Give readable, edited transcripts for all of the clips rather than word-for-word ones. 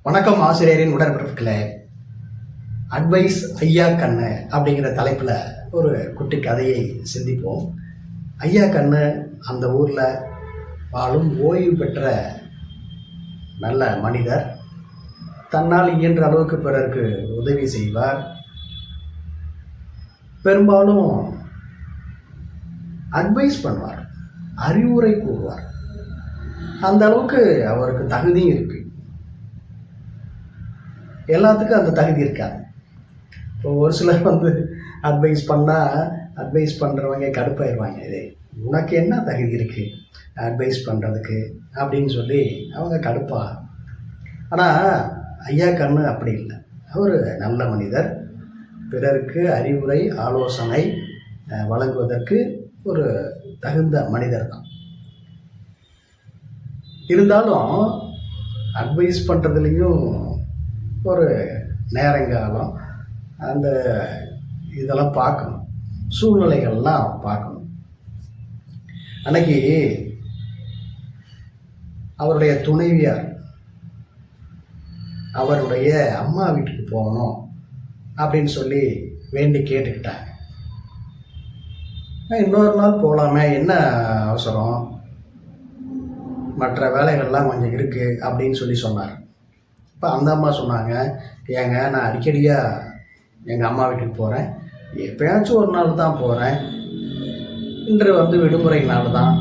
வணக்கம் ஆசிரியரின் உடன்பிறப்புகளே. அட்வைஸ் ஐயா கண்ணு அப்படிங்கிற தலைப்பில் ஒரு குட்டி கதையை சிந்திப்போம். ஐயா கண்ணு அந்த ஊரில் வாழும் ஓய்வு பெற்ற நல்ல மனிதர். தன்னால் இயன்ற அளவுக்கு பிறருக்கு உதவி செய்வார். பெரும்பாலும் அட்வைஸ் பண்ணுவார், அறிவுரை கூறுவார். அந்த அளவுக்கு அவருக்கு தகுதியும் இருக்குது. எல்லாத்துக்கும் அந்த தகுதி இருக்காது. இப்போ ஒரு சிலர் அட்வைஸ் பண்ணுறவங்க கடுப்பாயிருவாங்க. இது உனக்கு என்ன தகுதி இருக்குது அட்வைஸ் பண்ணுறதுக்கு அப்படின்னு சொல்லி அவங்க கடுப்பா. ஆனால் ஐயா கண்ணு அப்படி இல்லை. அவர் நல்ல மனிதர். பிறருக்கு அறிவுரை ஆலோசனை வழங்குவதற்கு ஒரு தகுந்த மனிதர் தான். இருந்தாலும் அட்வைஸ் பண்ணுறதுலேயும் ஒரு நேரங்காலம் அந்த இதெல்லாம் பார்க்கணும், சூழ்நிலைகள்லாம் பார்க்கணும். அன்னைக்கு அவருடைய துணைவியார் அவருடைய அம்மா வீட்டுக்கு போகணும் அப்படின்னு சொல்லி வேண்டி கேட்டுக்கிட்டாங்க. இன்னொரு நாள் போகலாமே, என்ன அவசரம், மற்ற வேலைகள்லாம் கொஞ்சம் இருக்குது அப்படின்னு சொல்லி சொன்னார். இப்போ அந்த அம்மா சொன்னாங்க, ஏங்க நான் அடிக்கடியாக எங்கள் அம்மா வீட்டுக்கு போகிறேன், எப்போயாச்சும் ஒரு நாள் தான் போகிறேன், இன்று விடுமுறை நாள் தான்,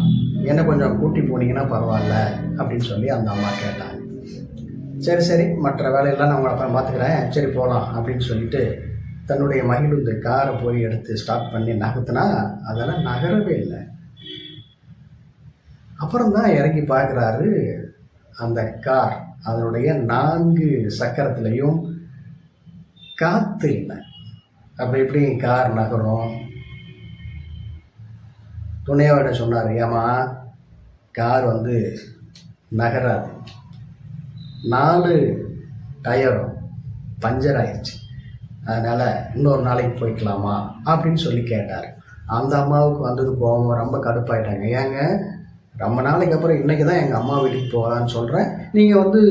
என்னை கொஞ்சம் கூட்டி போனீங்கன்னா பரவாயில்ல அப்படின்னு சொல்லி அந்த அம்மா கேட்டாங்க. சரி மற்ற வேலையெல்லாம் நான் உங்களை அப்புறம் பார்த்துக்கிறேன், சரி போகலாம் அப்படின்னு சொல்லிட்டு தன்னுடைய மகிழுந்து காரை போய் எடுத்து ஸ்டார்ட் பண்ணி நகர்த்தினா அதெல்லாம் நகரவே இல்லை. அப்புறம்தான் இறங்கி பார்க்குறாரு, அந்த கார் அதனுடைய 4 சக்கரத்துலேயும் காற்று இல்லை. அப்படி எப்படி கார் நகரும்? துணையோட சொன்னார், ஏமா கார் நகராது, 4 டயரும் பஞ்சர் ஆயிடுச்சு, அதனால் இன்னொரு நாளைக்கு போய்க்கலாமா அப்படின்னு சொல்லி கேட்டார். அந்த அம்மாவுக்கு கோபம், ரொம்ப கடுப்பாயிட்டாங்க. ஏங்க ரொம்ப நாளைக்கு அப்புறம் இன்றைக்கி தான் எங்கள் அம்மா வீட்டுக்கு போகலான்னு சொல்கிறேன், நீங்கள்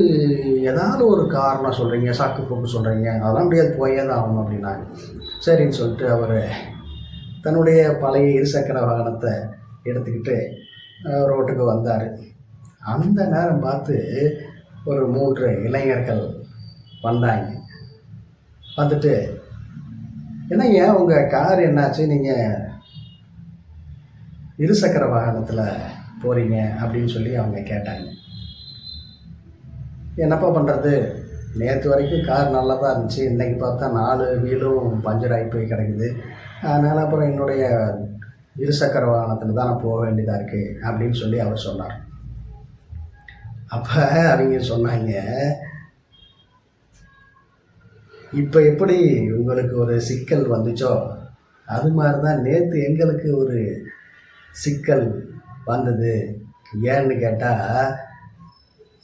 ஏதாவது ஒரு காரணம் சொல்கிறீங்க, சாக்கு போக்கு சொல்கிறீங்க, அதெல்லாம் முடியாது, போயே தான் ஆகணும் அப்படின்னாங்க. சரின்னு சொல்லிட்டு அவர் தன்னுடைய பழைய இருசக்கர வாகனத்தை எடுத்துக்கிட்டு ரோட்டுக்கு வந்தார். அந்த நேரம் பார்த்து ஒரு 3 இளைஞர்கள் வந்தாங்க. வந்துட்டு, என்னங்க உங்கள் கார் என்னாச்சு, நீங்கள் இருசக்கர வாகனத்தில் போகிறீங்க அப்படின்னு சொல்லி அவங்க கேட்டாங்க. என்னப்பா பண்ணுறது, நேற்று வரைக்கும் கார் நல்லா தான் இருந்துச்சு, இன்றைக்கி பார்த்தா 4 வீலும் பஞ்சர் ஆகி போய் கிடக்குது, அதனால் அப்புறம் என்னுடைய இருசக்கர வாகனத்தில் தான் நான் போக வேண்டியதாக இருக்குது அப்படின்னு சொல்லி அவர் சொன்னார். அப்போ அவங்க சொன்னாங்க, இப்போ எப்படி உங்களுக்கு ஒரு சிக்கல் வந்துச்சோ அது மாதிரி தான் நேற்று எங்களுக்கு ஒரு சிக்கல் வந்தது. ஏன்னு கேட்டால்,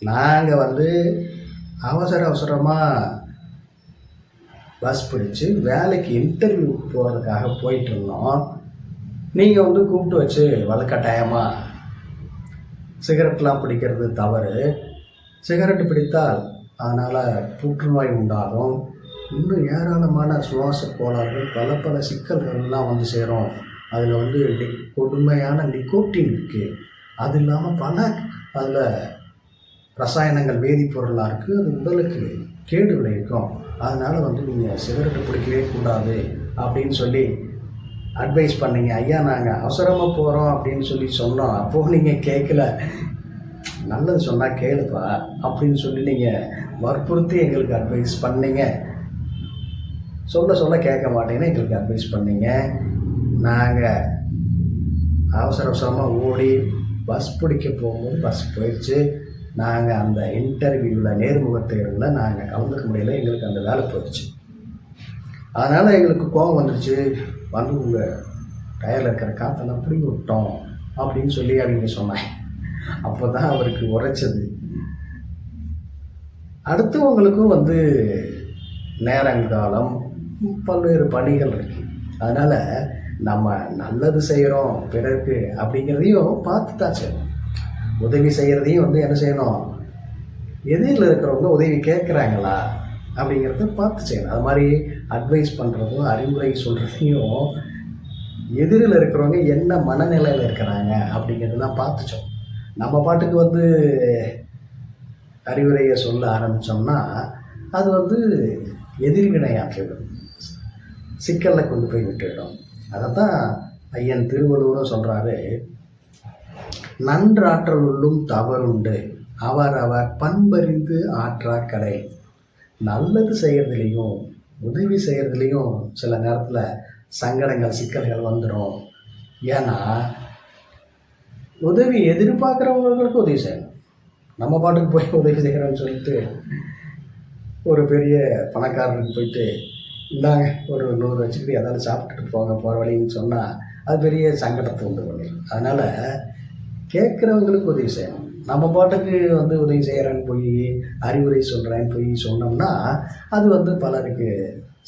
நாங்கள் அவசரமாக பஸ் பிடிச்சி வேலைக்கு இன்டர்வியூக்கு போகிறதுக்காக போயிட்டு இருந்தோம். நீங்கள் கூப்பிட்டு வச்சு வலுக்கட்டாயமாக சிகரெட்லாம் பிடிக்கிறது தவறு, சிகரெட்டு பிடித்தால் அதனால் புற்றுநோய் உண்டாகும், இன்னும் ஏராளமான சுவாச கோளாறுகள், பல சிக்கல்கள்லாம் சேரும். அதில் கொடுமையான நிக்கோட்டின் இருக்குது, அது இல்லாமல் அதில் ரசாயனங்கள் வேதிப்பொருளாக இருக்குது, அது உடலுக்கு கேடு விளைவிக்கும், அதனால் நீங்கள் சிகரெட்டு பிடிக்கவே கூடாது அப்படின்னு சொல்லி அட்வைஸ் பண்ணீங்க. ஐயா நாங்கள் அவசரமாக போகிறோம் அப்படின்னு சொல்லி சொன்னோம், அப்போது நீங்கள் கேட்கல, நல்லது சொன்னால் கேளுப்பா அப்படின்னு சொல்லி நீங்கள் வற்புறுத்தி எங்களுக்கு அட்வைஸ் பண்ணீங்க, சொல்ல கேட்க மாட்டேங்கன்னு எங்களுக்கு அட்வைஸ் பண்ணீங்க. நாங்கள் அவசரமாக ஓடி பஸ் பிடிக்க போகும்போது பஸ் போயிடுச்சு, நாங்கள் அந்த இன்டர்வியூவில் நேர்முக தேர்வில் நாங்கள் கலந்துக்க முடியல, எங்களுக்கு அந்த வேலை போயிடுச்சு, அதனால் எங்களுக்கு கோபம் வந்துடுச்சு, உங்கள் டயரில் இருக்கிற காற்றெல்லாம் பிடிங்கி விட்டோம் அப்படின்னு சொல்லி அவங்க சொன்னாங்க. அப்போ தான் அவருக்கு உரைச்சது. அடுத்தவங்களுக்கும் நேரங்காலம் பல்வேறு பணிகள் இருக்குது, அதனால் நம்ம நல்லது செய்கிறோம் பிறருக்கு அப்படிங்கிறதையும் பார்த்து தான் செய்யணும். உதவி செய்கிறதையும் என்ன செய்யணும், எதிரில் இருக்கிறவங்க உதவி கேட்குறாங்களா அப்படிங்கிறத பார்த்து செய்யணும். அது மாதிரி அட்வைஸ் பண்ணுறதும் அறிவுரை சொல்கிறதையும் எதிரில் இருக்கிறவங்க என்ன மனநிலையில் இருக்கிறாங்க அப்படிங்கிறதெல்லாம் பார்த்துச்சோம். நம்ம பாட்டுக்கு வந்து அறிவுரையை சொல்ல ஆரம்பித்தோம்னா அது எதிர்வினையாற்றிவிடும், சிக்கலில் கொண்டு போய் விட்டுவிடும். அதை தான் ஐயன் திருவள்ளுவரும் சொல்கிறாரு, நன்றாற்றல் உள்ளும் தவறுண்டு அவர் பண்பறிந்து ஆற்றா கடை. நல்லது செய்கிறதுலேயும் உதவி செய்கிறதுலேயும் சில நேரத்தில் சங்கடங்கள் சிக்கல்கள் வந்துடும். ஏன்னா உதவி எதிர்பார்க்குறவங்களுக்கு உதவி செய்யணும். நம்ம பாட்டுக்கு போய் உதவி செய்கிறோன்னு சொல்லிட்டு ஒரு பெரிய பணக்காரருக்கு போயிட்டு இந்தாங்க ஒரு 100 வச்சுக்கிட்டு ஏதாவது சாப்பிட்டுட்டு போங்க போகிற வழின்னு சொன்னால் அது பெரிய சங்கடத்தை உண்டு பண்ணிடும். அதனால் கேட்குறவங்களுக்கு உதவி செய்யணும். நம்ம பாட்டுக்கு உதவி செய்கிறேன்னு போய் அறிவுரை சொல்கிறேன்னு போய் சொன்னோம்னா அது பலருக்கு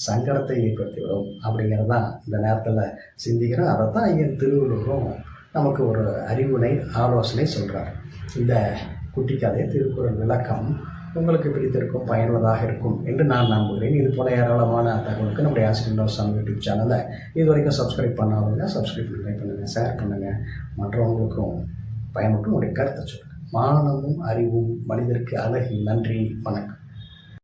சங்கடத்தை ஏற்படுத்திவிடும். அப்படிங்கிறது தான் இந்த நேரத்தில் சிந்திக்கிறோம். அதை தான் ஐயன் திருவள்ளுவரும் நமக்கு ஒரு அறிவுரை ஆலோசனை சொல்கிறார். இந்த குட்டி கதை திருக்குறள் விளக்கம் உங்களுக்கு பிடித்திருக்கும், பயனுள்ளதாக இருக்கும் என்று நான் நம்புகிறேன். இது போல ஏராளமான தகவலுக்கு நம்முடைய ஆசிரியர் சாமி யூடியூப் சேனலை இது வரைக்கும் சப்ஸ்கிரைப் பண்ணாதவங்க சப்ஸ்கிரைப் பண்ணுங்கள், ஷேர் பண்ணுங்கள், மற்றவங்களுக்கும் பயன்பட்டு உங்களுடைய கருத்தை சொல்லுங்கள். மானமும் அறிவும் மனிதருக்கு அழகு. நன்றி, வணக்கம்.